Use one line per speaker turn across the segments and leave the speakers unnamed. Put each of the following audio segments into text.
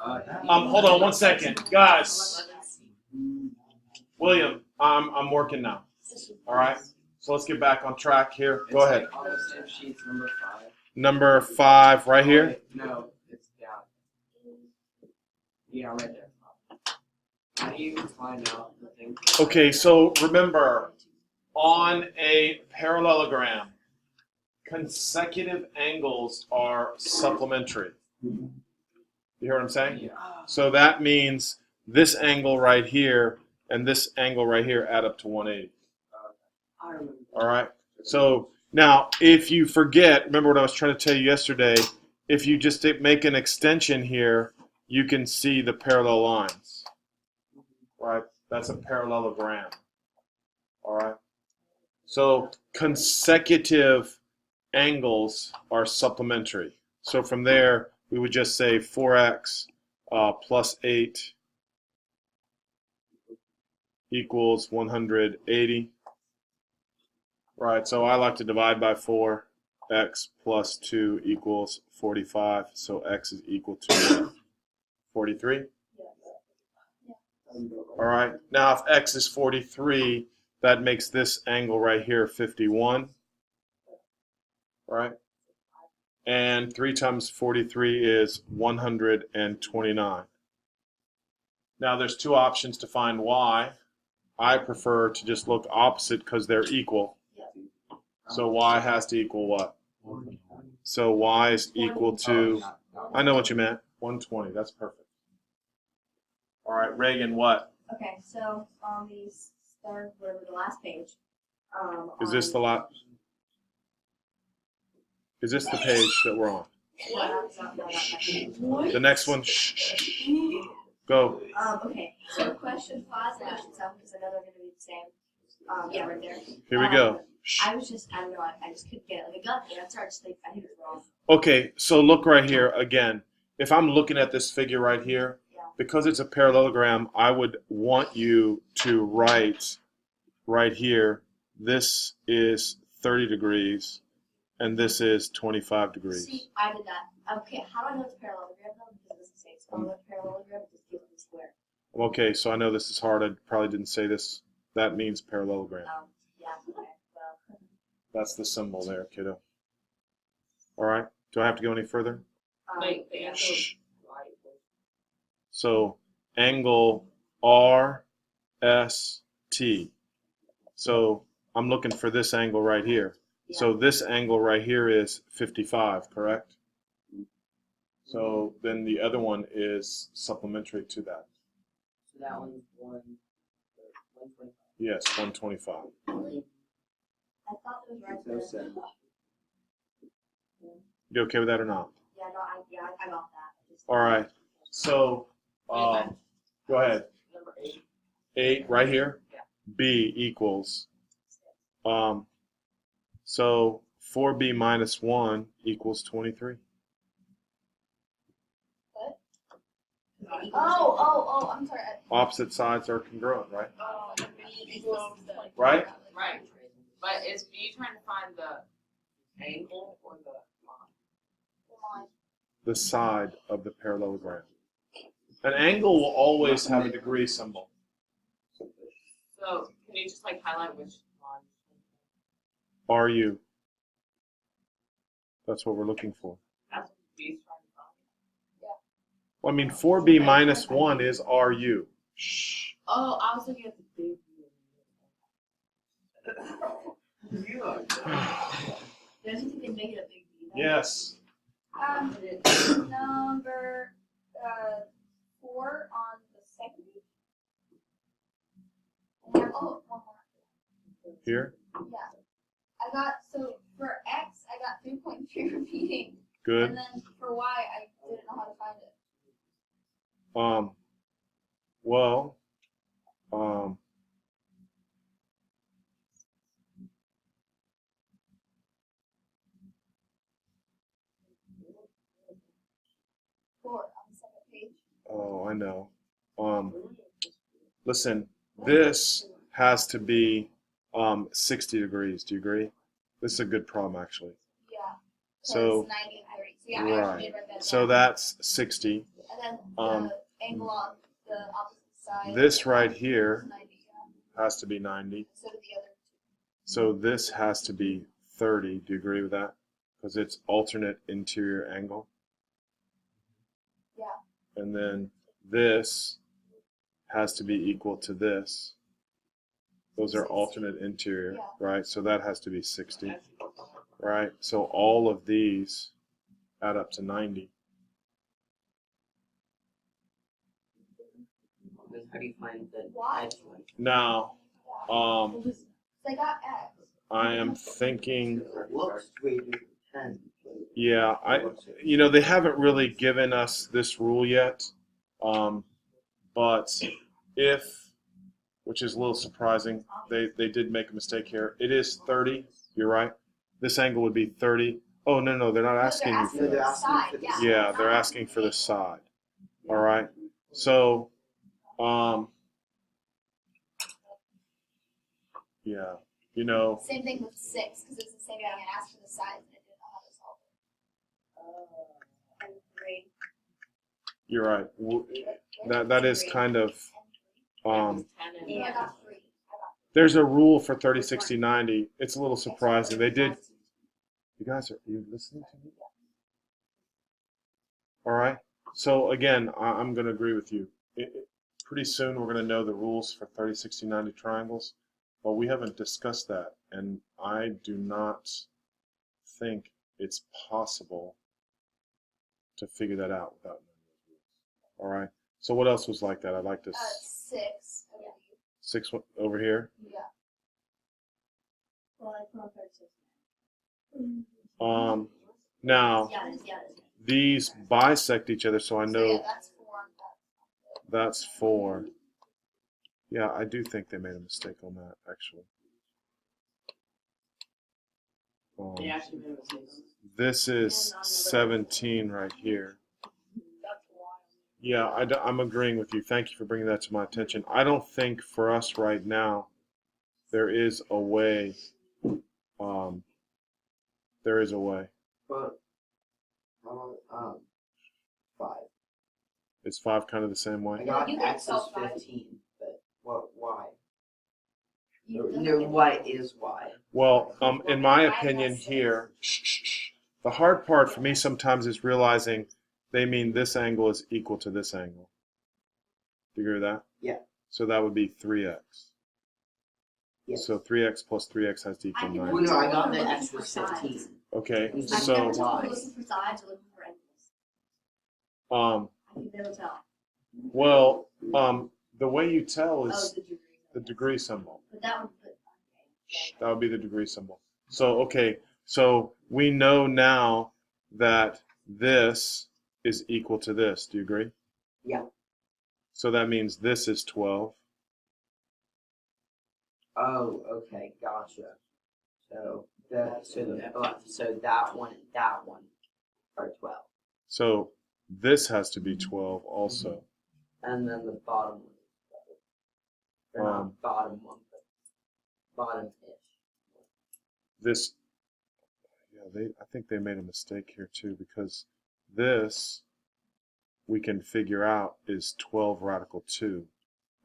Hold on 1 second, guys. William, I'm working now. All right. So let's get back on track here. Go ahead. Number 5, right here.
No, it's down. Yeah, right there. How do you find out the thing?
Okay, so remember, on a parallelogram, consecutive angles are supplementary. You hear what I'm saying?
Yeah.
So that means this angle right here and this angle right here add up to 180.
I remember.
All right. So now, if you forget, remember what I was trying to tell you yesterday, if you just make an extension here, you can see the parallel lines. Right? That's a parallelogram. All right. So consecutive angles are supplementary. So from there, we would just say 4x plus 8 equals 180. Right, so I like to divide by 4. X plus 2 equals 45. So x is equal to 43. All right, now if x is 43, that makes this angle right here 51. Right? And 3 times 43 is 129. Now there's 2 options to find y. I prefer to just look opposite because they're equal. So y has to equal what? So y is equal to, I know what you meant, 120. That's perfect. All right, Reagan, what?
Okay, so on these third, whatever the last page.
Is this the last? Is this the page that we're on? The next one? Shh, shh, shh. Go.
Okay, so question 5 and question 7, because I know they're going to be the same. Yeah, right there.
Here we go. Shh.
I don't know, I just couldn't get it. Like, I got there, that's hard, just like, I think it's wrong.
Okay, so look right here again. If I'm looking at this figure right here, because it's a parallelogram, I would want you to write right here, this is 30 degrees, and this is 25 degrees.
See, I did that. Okay, how do I know it's a parallelogram though? Because it doesn't say it's called a parallelogram, it just gives me a square.
Okay, so I know this is hard. I probably didn't say this. That means parallelogram.
Yeah, okay, well.
That's the symbol there, kiddo. All right. Do I have to go any further?
Yeah.
Shh. So angle RST. So I'm looking for this angle right here.
Yeah.
So this angle right here is 55, correct? So then the other one is supplementary to that.
So that one's 125.
Yes, 125.
I thought it was right there.
So sad.
You okay with that or not?
Yeah, no, I got that.
All right. So go ahead.
Number 8.
8 right here.
Yeah.
B equals. So 4b minus 1 equals 23.
What? Oh, I'm sorry.
Opposite sides are congruent, right?
Right.
Right?
Right. But is B trying to find the angle or the line?
The side of the parallelogram. An angle will always have a degree symbol.
So can you just like highlight which line?
RU. That's what we're looking for.
That's what B's trying to find.
Well, I mean, 4b minus 1 is RU. Shh.
Oh, I was looking at the big
Don't you think they make it a big deal?
Yes.
Number 4 on the second page. And one more.
Here.
Yeah. I got, so for X, I got 3.3 repeating.
Good.
And then for Y, I didn't know how to find it.
Well,
Four on the second page.
oh, I know. Listen, this has to be 60 degrees. Do you agree? This is a good problem, actually.
Yeah.
So,
it's 90 and 30. So yeah, I
right.
actually did write that
So
down.
that's 60.
And then
Um,
the angle on the opposite side.
This right here
is 90, yeah.
has to be 90.
So do the other two.
So this has to be 30. Do you agree with that? Because it's alternate interior angle.
Yeah.
And then this has to be equal to this. Those are
60.
alternate interior,
Yeah.
right? So that has to be 60, right? So all of these add up to 90.
How do you find the
Why?
edge one?
Now,
They got X.
I am thinking,
It looks way different. 10.
yeah, they haven't really given us this rule yet, but if, which is a little surprising, they did make a mistake here. It is 30. You're right. This angle would be 30. Oh, no, they're not asking you for
they're
that.
asking
Side,
for the
yeah.
Yeah, they're asking for the side. All right. So, yeah,
Same thing with 6, because it's the same thing. I asked for the size and it didn't know how to solve it. And 3.
you're right. That is kind of,
It's 10 and
Yeah, I
10.
got 3.
there's a rule for 30, 60, 90. It's a little surprising. They did. You guys, are you listening to me? All right. So again, I'm going to agree with you. Pretty soon we're going to know the rules for 30, 60, 90 triangles, but we haven't discussed that, and I do not think it's possible to figure that out without knowing those rules. All right. So what else was like that? I'd like to
6. I believe.
6 over here.
Yeah. Well, I thought 36.
Now
Yeah.
these bisect each other, so I
So,
know
yeah, that's 4.
that's 4. Yeah, I do think they made a mistake on that, actually.
They actually made a mistake.
This is 17 right here. Yeah, I'm agreeing with you. Thank you for bringing that to my attention. I don't think for us right now there is a way. There is a way.
But, 5.
Is 5 kind of the same
I
way?
got
You can
X is
solve 5.
15, but why?
You
No, what is Y?
Well, in my opinion here, the hard part for me sometimes is realizing they mean this angle is equal to this angle. Do you agree with that?
Yeah.
So that would be 3x.
Yes.
So 3x plus 3x has to equal
I can
9.
Well, no, I got
We're
the
looking
X
for
was
sides.
15.
Okay,
I can
so
never tell if
Y.
we're looking for sides or looking for angles.
um,
I can never tell.
well, the way you tell
Oh,
is
the degree.
the degree symbol.
But that would put.
That would be the degree symbol. So, okay, so we know now that this is equal to this. Do you agree?
Yeah.
So that means this is 12.
Oh, okay, gotcha. So that one and that one are 12,
So this has to be 12 also.
and then the bottom one is 12. Or not bottom one, but bottom-ish.
This, yeah, I think they made a mistake here too, because this we can figure out is 12 radical 2,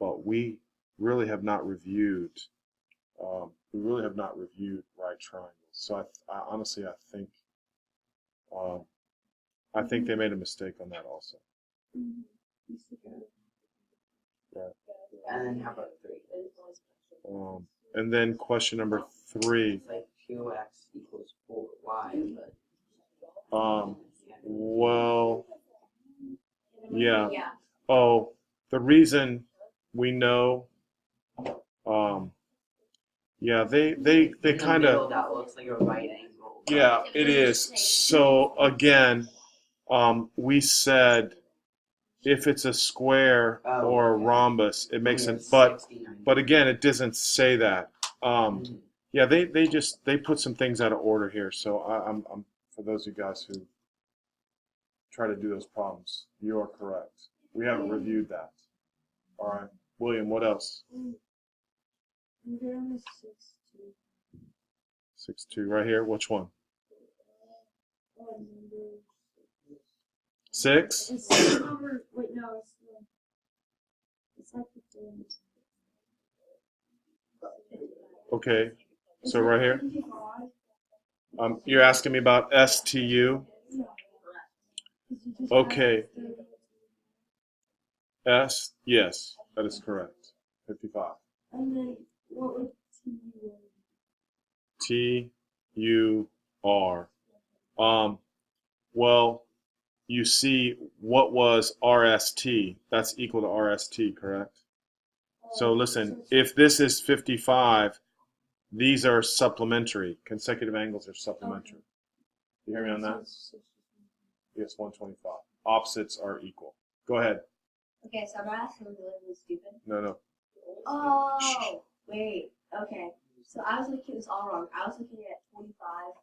but we really have not reviewed. Right triangles. So I honestly, I think they made a mistake on that also. Right.
And then how about 3?
And then question number 3.
It's like 2x equals 4y, but
Well, yeah.
Yeah.
Oh, the reason we know, yeah, they
in the
kind
middle,
of,
that looks like a right angle.
yeah, it is. So again, we said if it's a square
Oh,
or a
okay.
rhombus, it makes
And
sense.
it's
But
69.
again, it doesn't say that. Yeah, they put some things out of order here. So I'm for those of you guys who try to do those problems, you are correct. We haven't reviewed that. All right, William, what else? 6-2 right here. Which one? 6?
It's over. Wait, no, it's like the thing.
Okay. So right here. You're asking me about STU? Okay. S, yes, that is correct. 55.
And then what would
TUR. Well, you see what was RST? That's equal to RST, correct? So listen, if this is 55, these are supplementary. Consecutive angles are supplementary. You hear me on that? Yes, 125. Opposites are equal. Go ahead.
Okay, so I'm not asking really, really stupid.
No.
Oh, wait. Okay. So I was looking at this all wrong. I was looking at 25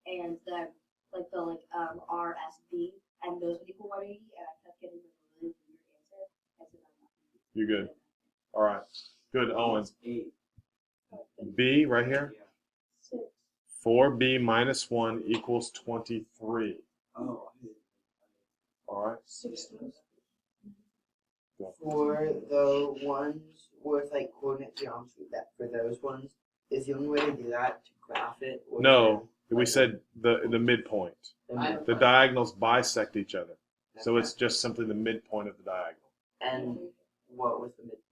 and the RSB, and those would equal 180, and I kept getting a really weird answer. And so
You're good. All right. Good, Owen.
8.
B right here.
Yeah.
4B minus 1 equals 23.
Oh.
All right.
16.
For the ones with like coordinate geometry, that for those ones, is the only way to do that to graph it? Or
No, we said the midpoint. The diagonals bisect each other. So it's just simply the midpoint of the diagonal.
And what was the midpoint?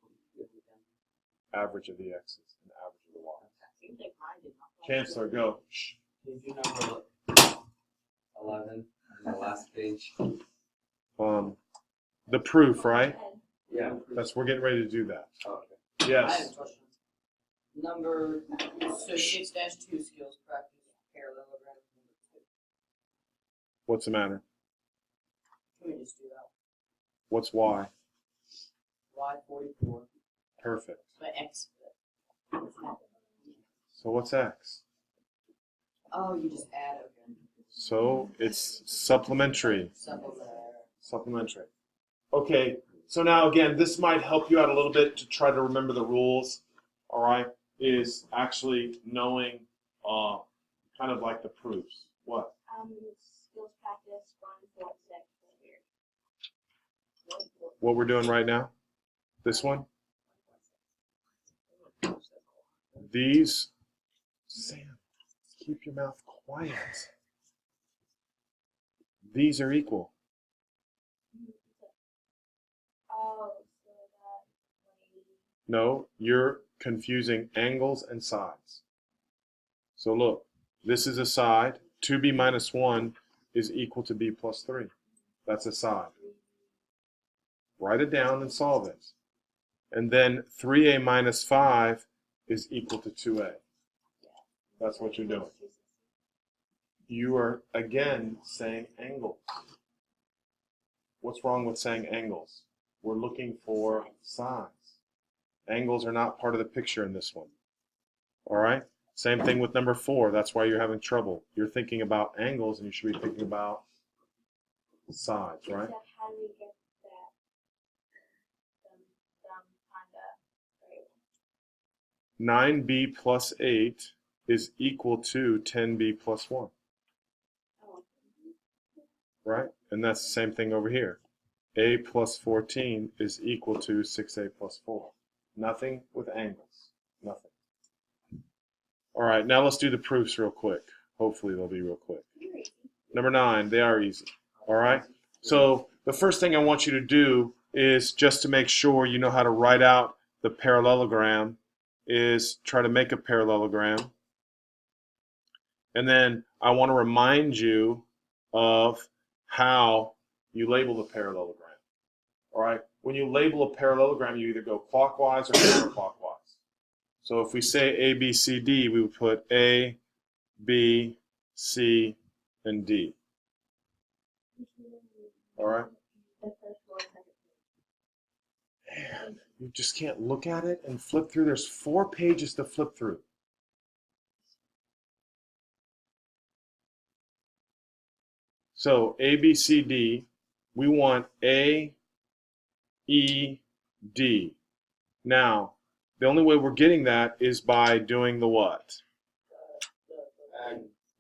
Average of the x's and average of the y.
Seems like mine did not.
Chancellor, go.
Did you number 11 on the last page?
The proof, right?
Yeah.
We're getting ready to do that.
Okay.
I have
Yes.
a question. Number, so 6-2 skills practice parallelogram number 2.
What's the matter?
Can we just do that?
What's y?
Y44,
Perfect.
but X.
So what's x?
Oh, you just add, okay.
So it's supplementary. Supplementary. Okay, so now again, this might help you out a little bit to try to remember the rules, all right, is actually knowing kind of like the proofs. What?
Skills practice 1, 4, 6.
What we're doing right now? This one? These? Sam, keep your mouth quiet. These are equal.
Oh, so that 180.
No, you're confusing angles and sides. So look, this is a side. 2b minus 1 is equal to b plus 3. That's a side. Write it down and solve it. And then 3a minus 5 is equal to 2a. That's what you're doing. You are, again, saying angles. What's wrong with saying angles? We're looking for sides. Angles are not part of the picture in this one. All right? Same thing with number 4. That's why you're having trouble. You're thinking about angles, and you should be thinking about sides, right?
So how do we get that? Kind of.
9b plus 8 is equal to 10b plus 1. Right? And that's the same thing over here. A plus 14 is equal to 6a plus 4. Nothing with angles. Nothing. All right, now let's do the proofs real quick. Hopefully they'll be real quick. Number 9, they are easy. All right? So the first thing I want you to do is, just to make sure you know how to write out the parallelogram, is try to make a parallelogram. And then I want to remind you of how you label the parallelogram. All right? When you label a parallelogram, you either go clockwise or counterclockwise. So if we say A, B, C, D, we would put A, B, C, and D. All right? Man, you just can't look at it and flip through. There's 4 pages to flip through. So A, B, C, D, we want A, E, D. Now, the only way we're getting that is by doing the what?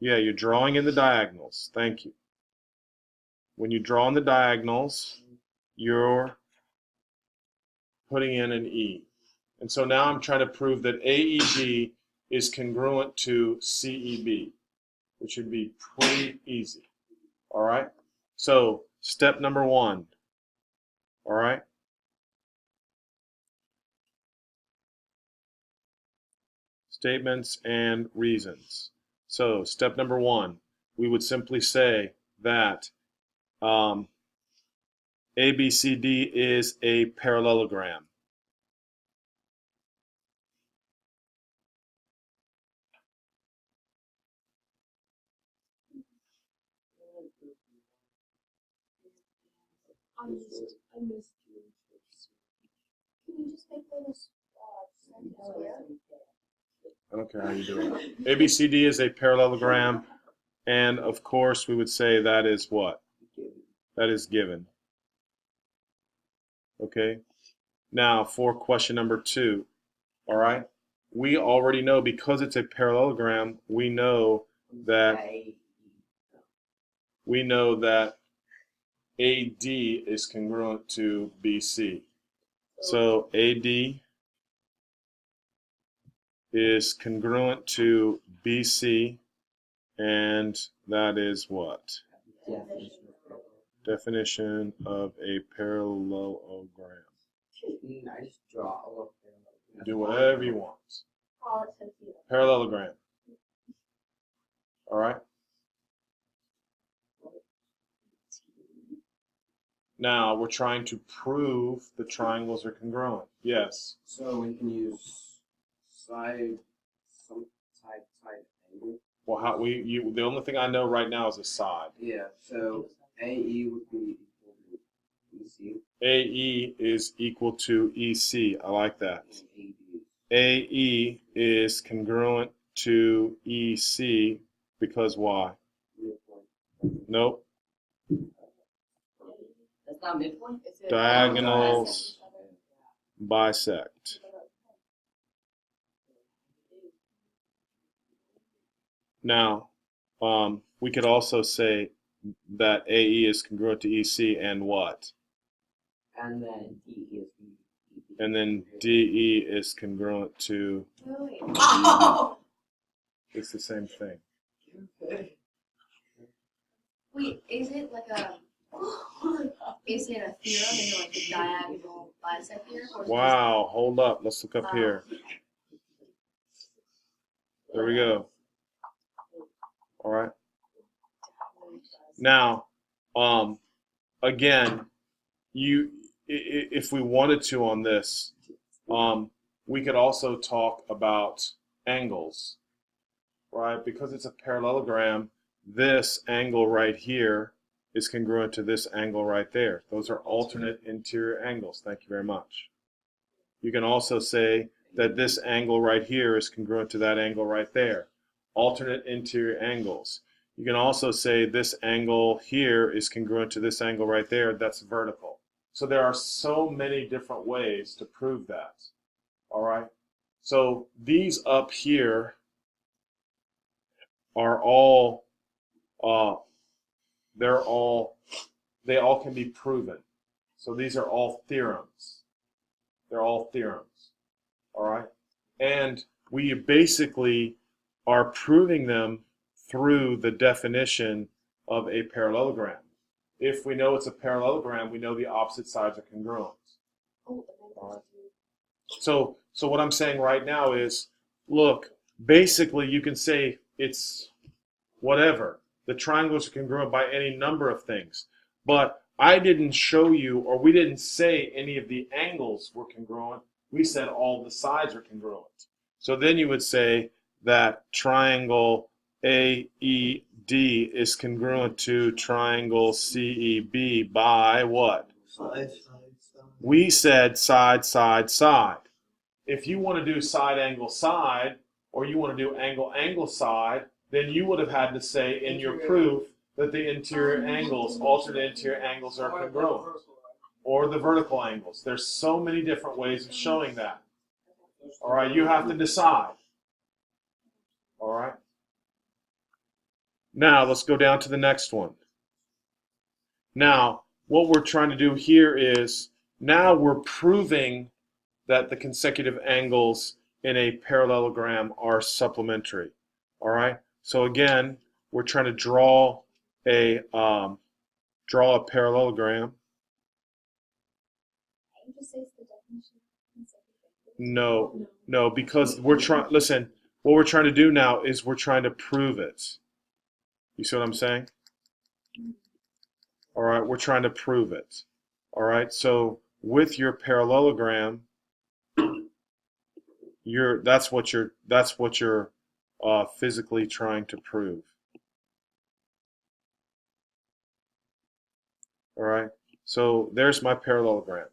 Yeah, you're drawing in the diagonals. Thank you. when you draw on the diagonals, you're putting in an E. And so now I'm trying to prove that AEB is congruent to CEB, which should be pretty easy. All right? So step number 1. All right? Statements and reasons. So step number 1, we would simply say that ABCD is a parallelogram.
I missed you.
Can you just make those sentence square?
I don't care how you do it. ABCD is a parallelogram, and of course we would say that is what? That is given. Okay? Now for question number 2, all right? We already know, because it's a parallelogram, we know that AD is congruent to BC. So AD is congruent to BC, and that is what? Definition of a parallelogram.
I just draw a little bit.
Do whatever you want.
Oh, it's so cute.
Parallelogram. All right? Now we're trying to prove the triangles are congruent. Yes.
So we can use side angle.
Well, the only thing I know right now is a side.
Yeah, so AE would be equal to EC.
AE is equal to EC. I like that.
And
AE is congruent to EC because why? Nope.
That's not midpoint? Is it
Diagonals bisect. Now, we could also say that AE is congruent to EC and what?
And then DE is
And then DE is congruent to,
Wait.
it's the same thing.
Wait, is it like a? Is it a theorem? Is it like the diagonal bisect theorem? Or is it
Wow, hold up. Let's look up here. There we go. All right. Now, again, if we wanted to on this, we could also talk about angles, right? Because it's a parallelogram, this angle right here is congruent to this angle right there. Those are alternate interior angles. Thank you very much. You can also say that this angle right here is congruent to that angle right there. Alternate interior angles. You can also say this angle here is congruent to this angle right there. That's vertical. So there are so many different ways to prove that. All right. So these up here are all, they all can be proven. So these are all theorems. They're all theorems. All right. And we basically are proving them through the definition of a parallelogram. If we know it's a parallelogram, we know the opposite sides are congruent.
Oh,
All right. So what I'm saying right now is, look, basically you can say it's whatever. The triangles are congruent by any number of things. But I didn't show you, or we didn't say any of the angles were congruent. We said all the sides are congruent. So then you would say that triangle AED is congruent to triangle CEB by what?
Side.
We said side, side, side. If you want to do side, angle, side, or you want to do angle, angle, side, then you would have had to say in your proof that the interior angles, alternate interior angles are congruent. Or the vertical angles. There's so many different ways of showing that. All right, you have to decide. All right. Now let's go down to the next one. Now, what we're trying to do here is now we're proving that the consecutive angles in a parallelogram are supplementary. All right. So again, we're trying to draw a parallelogram.
Can you just say it's the definition of consecutive?
No, because we're trying. Listen, what we're trying to do now is we're trying to prove it. You see what I'm saying? All right, we're trying to prove it. All right, so with your parallelogram, that's what you're physically trying to prove. All right, so there's my parallelogram.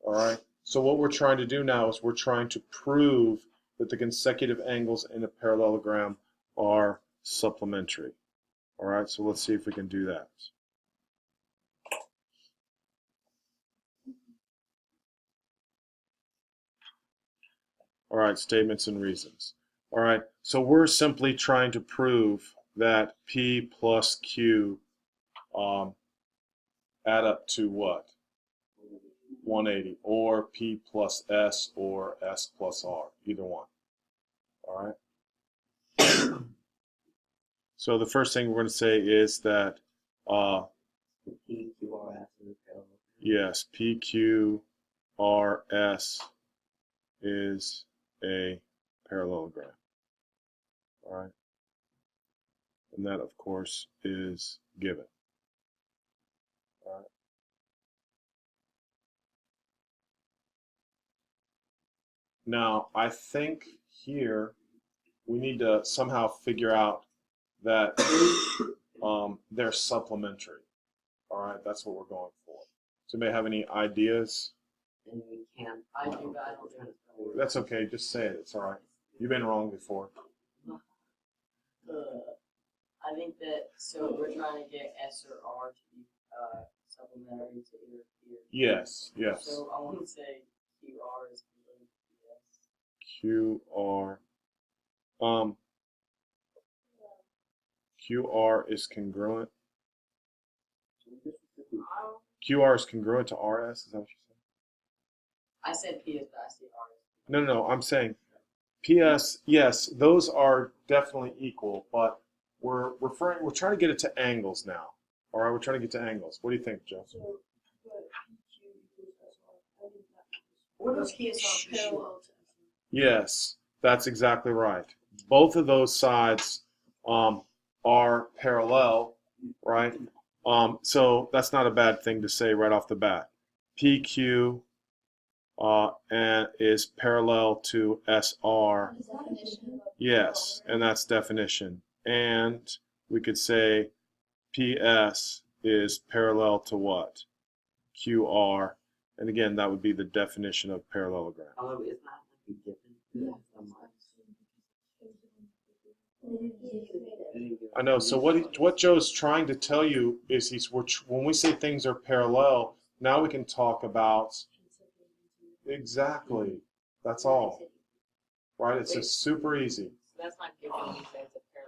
All right, so what we're trying to do now is we're trying to prove that the consecutive angles in a parallelogram are supplementary. All right, so let's see if we can do that. All right, statements and reasons. All right, so we're simply trying to prove that P plus Q add up to what? 180, or P plus S, or S plus R, either one. All right. So the first thing we're going to say is that yes, PQRS is a parallelogram. All right. And that, of course, is given. All right. Now, I think here we need to somehow figure out that they're supplementary. All right, that's what we're going for. So, may have any ideas?
And we can't.
I do, but I don't do it.
That's okay. Just say it. It's all right. You've been wrong before.
I think that, so we're trying to get S or R to be supplementary to either here.
Yes. Yes.
So I want to say QR is congruent to PS.
QR is congruent. QR is congruent to RS. Is that what you said?
I said PS, but I said R.
No. I'm saying PS. Yes, those are definitely equal, but we're trying to get it to angles now. All right, we're trying to get to angles. What do you think, Joe?
What does PS parallel to?
Yes, that's exactly right. Both of those sides are parallel, right? So that's not a bad thing to say right off the bat. PQ and is parallel to SR. Yes, and that's definition. And we could say PS is parallel to what? QR. And again, that would be the definition of parallelogram.
However, it's not like a given.
I know. So what Joe's trying to tell you is when we say things are parallel, now we can talk about exactly. That's all. Right? It's just super easy.
So that's not given when you say it's a parallelogram.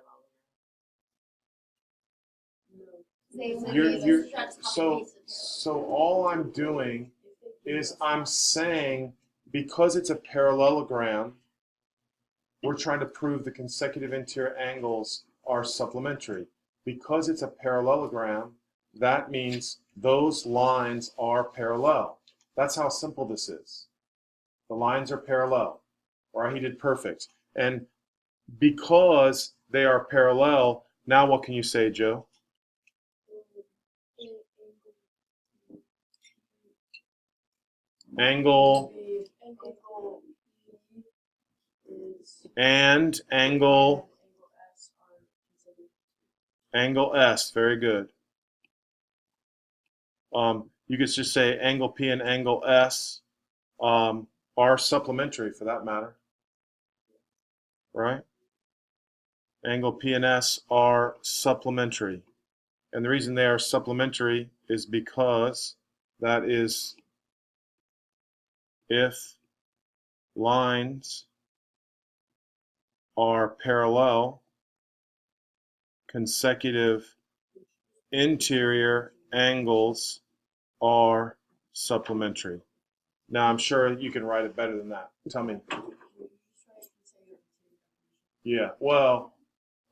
So all I'm doing is I'm saying because it's a parallelogram, we're trying to prove the consecutive interior angles are supplementary. Because it's a parallelogram, that means those lines are parallel. That's how simple this is. The lines are parallel. All right, he did perfect. And because they are parallel, now what can you say, Joe? Angle and angle S. Very good. You could just say angle P and angle S are supplementary for that matter. Right? Angle P and S are supplementary. And the reason they are supplementary is because that is if lines are parallel, consecutive interior angles are supplementary. Now, I'm sure you can write it better than that. Tell me. Yeah, well,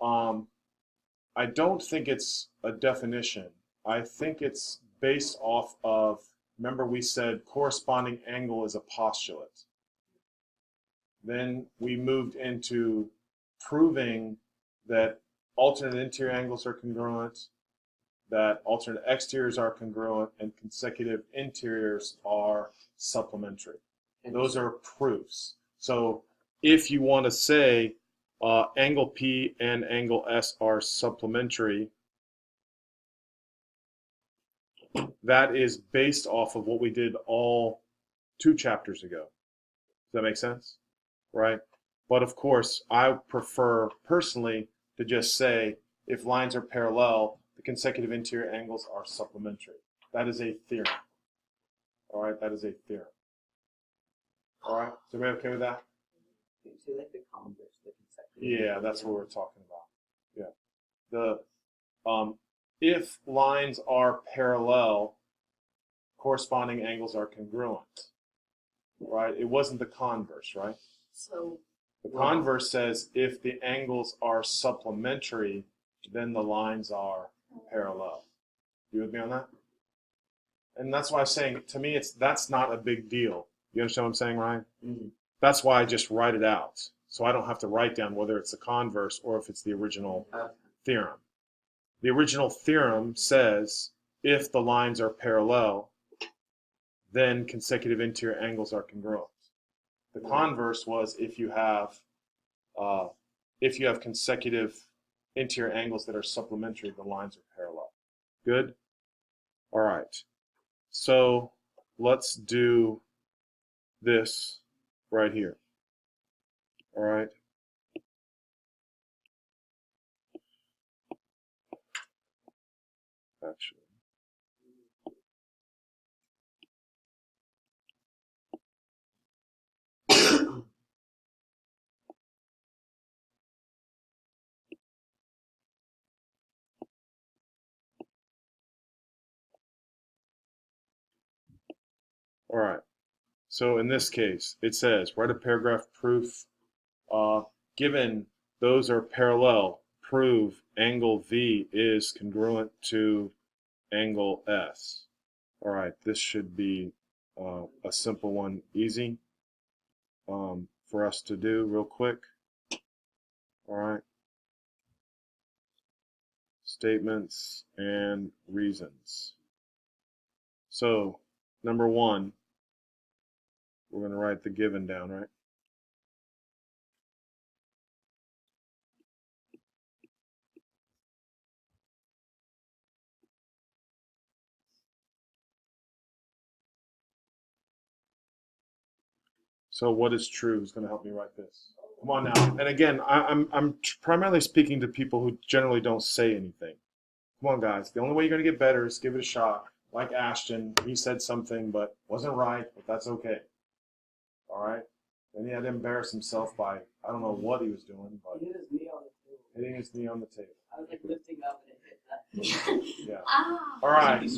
I don't think it's a definition. I think it's based off of, remember we said corresponding angle is a postulate. Then we moved into proving that alternate interior angles are congruent, that alternate exteriors are congruent, and consecutive interiors are supplementary. Those are proofs. So if you want to say angle P and angle S are supplementary, that is based off of what we did all 2 chapters ago. Does that make sense? Right? But of course, I prefer personally to just say if lines are parallel, the consecutive interior angles are supplementary. That is a theorem. All right, that is a theorem. All right, is everybody okay with that?
So like the converse, the consecutive.
Yeah, that's what we're talking about. Yeah. If lines are parallel, corresponding angles are congruent. Right? It wasn't the converse, right?
So
The converse says if the angles are supplementary, then the lines are parallel. You with me on that? And that's why I'm saying, to me, that's not a big deal. You understand what I'm saying, Ryan?
Mm-hmm.
That's why I just write it out. So I don't have to write down whether it's the converse or if it's the original theorem. The original theorem says if the lines are parallel, then consecutive interior angles are congruent. The converse was if you have consecutive interior angles that are supplementary, the lines are parallel. Good? All right. So let's do this right here. All right. Actually. All right. So in this case, it says, write a paragraph proof. Given those are parallel, prove angle V is congruent to angle S. All right, this should be a simple one, easy for us to do real quick. All right. Statements and reasons. So, number 1, we're going to write the given down, right? So what is true is going to help me write this. Come on now. And again, I'm primarily speaking to people who generally don't say anything. Come on, guys. The only way you're going to get better is give it a shot. Like Ashton, he said something but wasn't right, but that's okay. All right? And he had to embarrass himself by, I don't know what he was doing, but
He hit his knee on the table.
hitting his knee on the table.
I was like lifting up and it hit that.
Yeah.
Ah.
All right.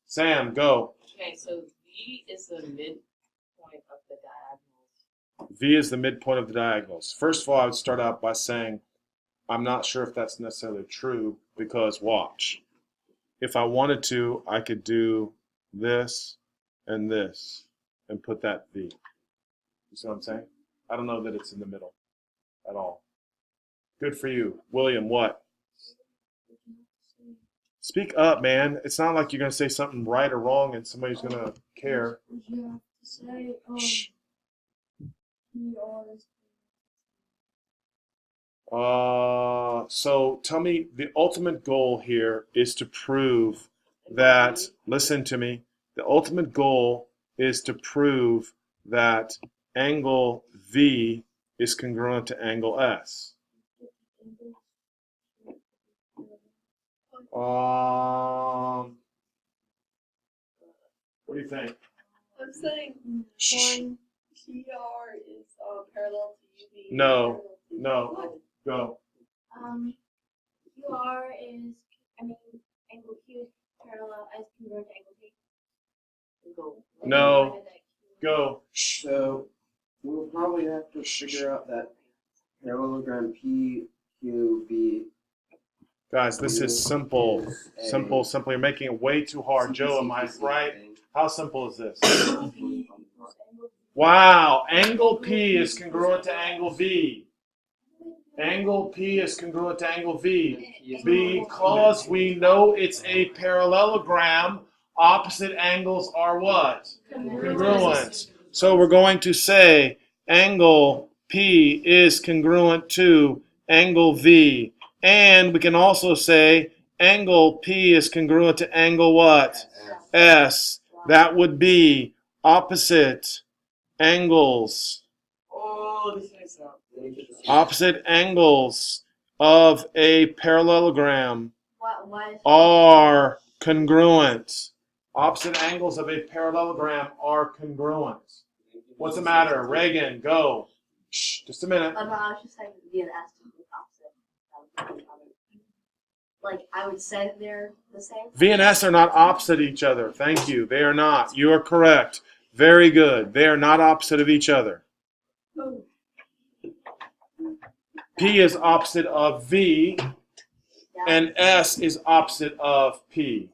Sam, go.
okay, so V is the midpoint of the diagonals.
V is the midpoint of the diagonals. First of all, I would start out by saying, I'm not sure if that's necessarily true because watch. If I wanted to, I could do this and put that V. You see what I'm saying? I don't know that it's in the middle at all. Good for you. William, what? Speak up, man. It's not like you're going to say something right or wrong and somebody's going to care.
You have to say,
Shh.
PR is
So tell me, the ultimate goal here is to prove that, listen to me, the ultimate goal is to prove that angle V is congruent to angle S. What do you think?
I'm saying
Shh.
one PR is parallel to UV.
No, no, go.
QR is, I mean, angle Q is
parallel as congruent to angle P?
No. Go.
So we'll probably have to figure out that parallelogram PQB.
Guys, this is simple. Simple. You're making it way too hard. Joe, am I right? How simple is this? Wow. Angle P is congruent to angle V. Angle P is congruent to angle V. Because we know it's a parallelogram, opposite angles are what? Congruent. So we're going to say angle P is congruent to angle V. And we can also say angle P is congruent to angle what? S. That would be opposite angles.
Oh, this makes sense.
Opposite angles of a parallelogram
Why is
are congruent. Opposite angles of a parallelogram are congruent. What's the matter? Reagan, go. Shh, just a minute.
no, I was just saying V and S to be opposite. Like, I would say they're the same.
V and S are not opposite each other. Thank you. They are not. You are correct. Very good. They are not opposite of each other. P is opposite of V, and S is opposite of P.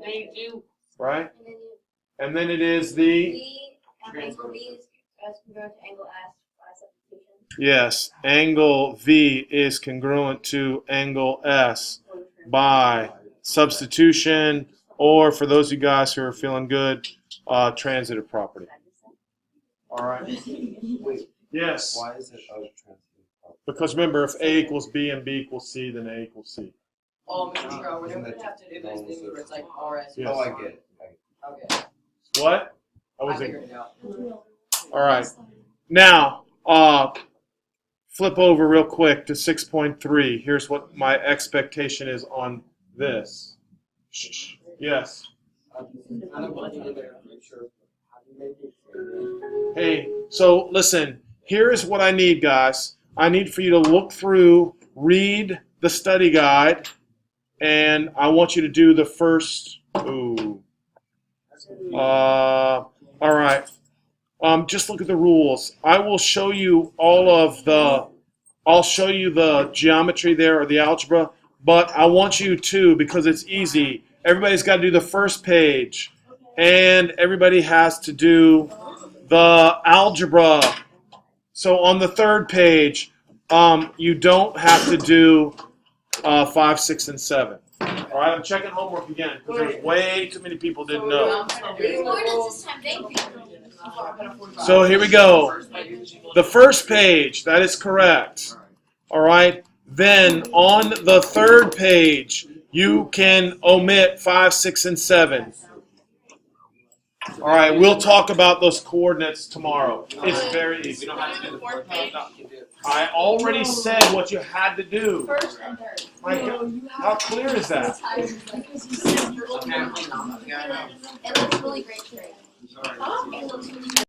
They do.
Right?
And then you
And then it is the...
V, angle V is
As congruent to angle S by substitution.
Yes, angle V is congruent to angle S by substitution, or for those of you guys who are feeling good, transitive property. All right. Yes.
Why is it O transitive?
Because remember, if A equals B and B equals C, then A equals C.
Oh, Mr. Crow, we're gonna have to do those things where it's like RS.
Yes.
Oh, I get it.
Okay.
What?
I figured it out.
All right. Now, flip over real quick to 6.3. Here's what my expectation is on this. Shh. Yes. Hey, so listen, here's what I need, guys. I need for you to look through, read the study guide, and I want you to do the first. Ooh. All right. Just look at the rules. I will show you I'll show you the geometry there or the algebra, but I want you to, because it's easy, everybody's got to do the first page, and everybody has to do the algebra. So on the third page, you don't have to do 5, 6, and 7. All right, I'm checking homework again because there's way too many people didn't know.
We learned it this time, thank you.
So here we go. The first page, that is correct. All right. Then on the third page, you can omit 5, 6, and 7. All right, we'll talk about those coordinates tomorrow. It's very easy. I already said what you had to do.
First and third.
My God, how clear is that?
It looks really great today. It looks really great.